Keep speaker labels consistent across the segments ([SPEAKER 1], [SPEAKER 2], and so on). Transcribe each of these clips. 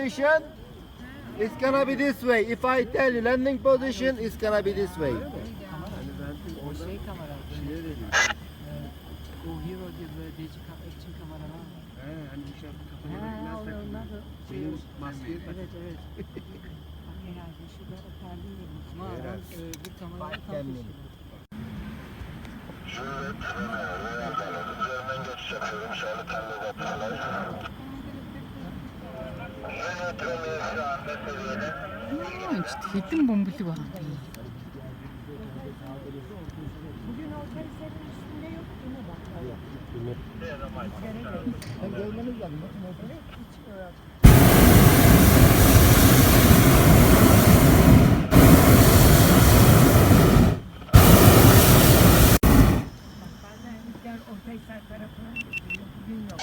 [SPEAKER 1] position, it's gonna be this way. If I tell you landing position, it's gonna be this way.
[SPEAKER 2] O şey kamera. O Hero diye böyle değişik action kameralar var.
[SPEAKER 3] Hani bu şey kafaya
[SPEAKER 2] Onlar da
[SPEAKER 3] benim maskeyi tak.
[SPEAKER 2] evet. Herhalde şu da perde yemiş. Ama adam bir kamerayı tam taşıyor.
[SPEAKER 4] Üzerinden geçiş yapıyorum. Şöyle telleri yapıyorlar. Yönetimi şu anda seviyede.
[SPEAKER 2] Хэдэн бомбил байгаа юм.
[SPEAKER 5] Bugün o karislerin üstünde yok değil mi bak?
[SPEAKER 1] Hem görmeniz lazım.
[SPEAKER 5] Evet, hiç bazen rüzgar Ortaysel tarafına bugün yok.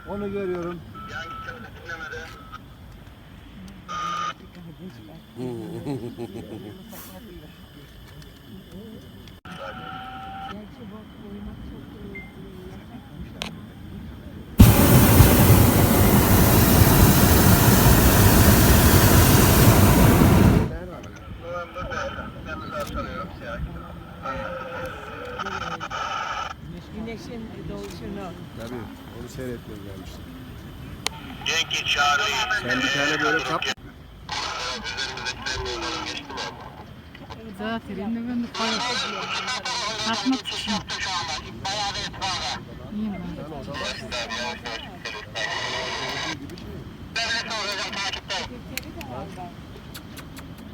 [SPEAKER 1] Onu görüyorum.
[SPEAKER 5] Gerçi bu uyumak çok yasak. Güneşin doğuşunu.
[SPEAKER 3] Tabii onu seyretmeye gelmiştim.
[SPEAKER 4] Cenk çağırıyor.
[SPEAKER 3] Sen bir tane böyle kap.
[SPEAKER 2] За тэрнээ нь гоё. Хатмат чинь. Ийм байна.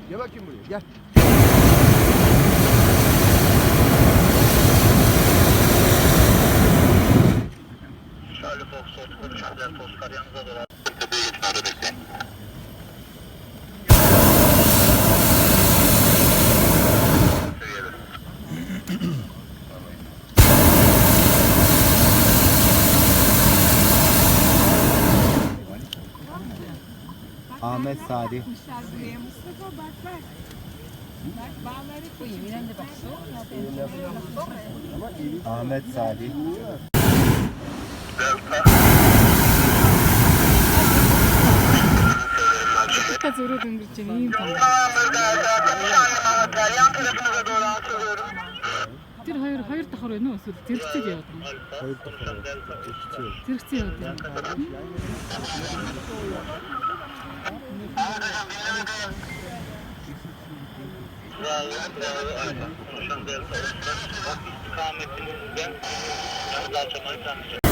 [SPEAKER 3] Gel bakayım buraya gel.
[SPEAKER 4] Charlie Fox 33 Oscar yanınıza doğru.
[SPEAKER 1] Ahmet Sadi.
[SPEAKER 5] Yapmışlar buraya Mustafa bak bak. Bak bağları
[SPEAKER 2] Yemin de bak.
[SPEAKER 1] Ahmet Sadi.
[SPEAKER 2] Та зөрөөд өнгөрч байгаа ийм том.
[SPEAKER 4] Yan tarafınıza doğru atılıyorum.
[SPEAKER 2] Тэр хоёр давхар байна уу? Эсвэл зэрэгцээд яваад байна.
[SPEAKER 3] Hayır kafana.
[SPEAKER 2] Зэрэгцээ яваад байна.
[SPEAKER 4] Konuşan delta olsun. İstikametimizden biraz daha çamayı tanıyacağım.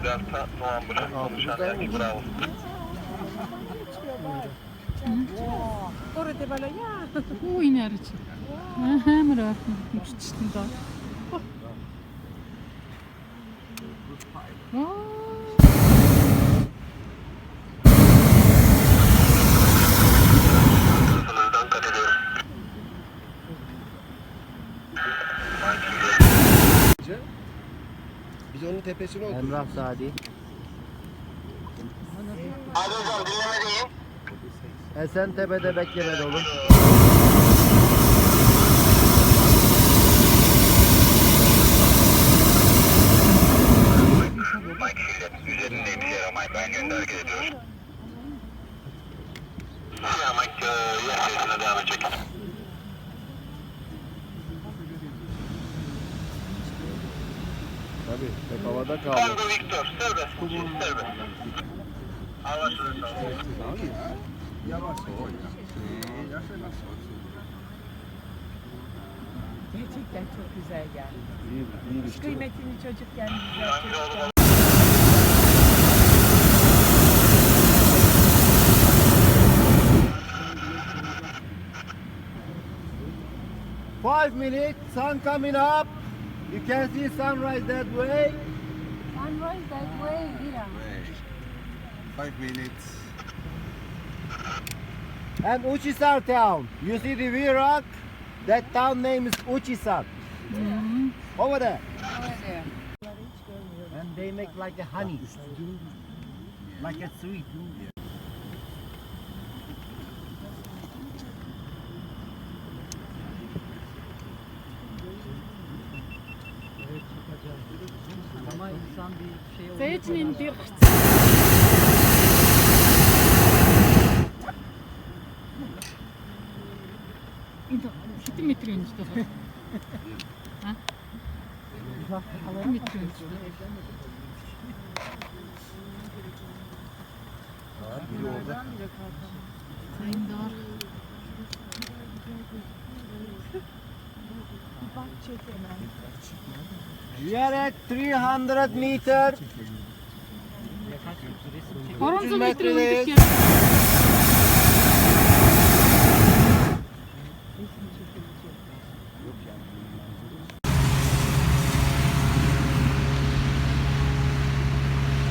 [SPEAKER 4] Delta Noambra konuşan delta bravo.
[SPEAKER 5] Orada böyle ya.
[SPEAKER 2] Оо энэ хараач. Амар ойрхон мөччтэн доо.
[SPEAKER 4] Sınırdan kat ediyorum.
[SPEAKER 3] Biz onun tepesine oturduk.
[SPEAKER 1] Emrah Sadi.
[SPEAKER 4] Hadi hocam dinlemedeyim.
[SPEAKER 1] Esentepe'de beklemedi oğlum.
[SPEAKER 4] Mike üzerindeydi Yaramay. Ben gönderge ediyorum. Yaramay yer sesine devam edecek.
[SPEAKER 3] Tabii tek havada kaldı.
[SPEAKER 4] Tango Victor serbest. Serbest. Anlaşılır.
[SPEAKER 3] Yavaş ol ya.
[SPEAKER 5] Gerçekten çok güzel geldi.
[SPEAKER 3] İyi bir şey.
[SPEAKER 5] Kıymetini çocukken güzel çocukken.
[SPEAKER 1] 5 minutes, sun coming up. You can see sunrise that way.
[SPEAKER 5] Sunrise that way, Mira.
[SPEAKER 3] 5 minutes.
[SPEAKER 1] And Uchisar town. You see the V-Rock? That town name is Uchisar. Over there.
[SPEAKER 5] Öyle.
[SPEAKER 1] And they make like a honey. Like a sweet.
[SPEAKER 2] Ama insan bir şey oldu.
[SPEAKER 5] Zeytinin bir
[SPEAKER 6] Siete metroni sto facendo. Allora metroni sto.
[SPEAKER 3] Biri orada.
[SPEAKER 6] Sayın Dar.
[SPEAKER 1] We are at 300 meter.
[SPEAKER 6] Horonzu
[SPEAKER 1] metre
[SPEAKER 6] metroni
[SPEAKER 1] değil.
[SPEAKER 6] sto.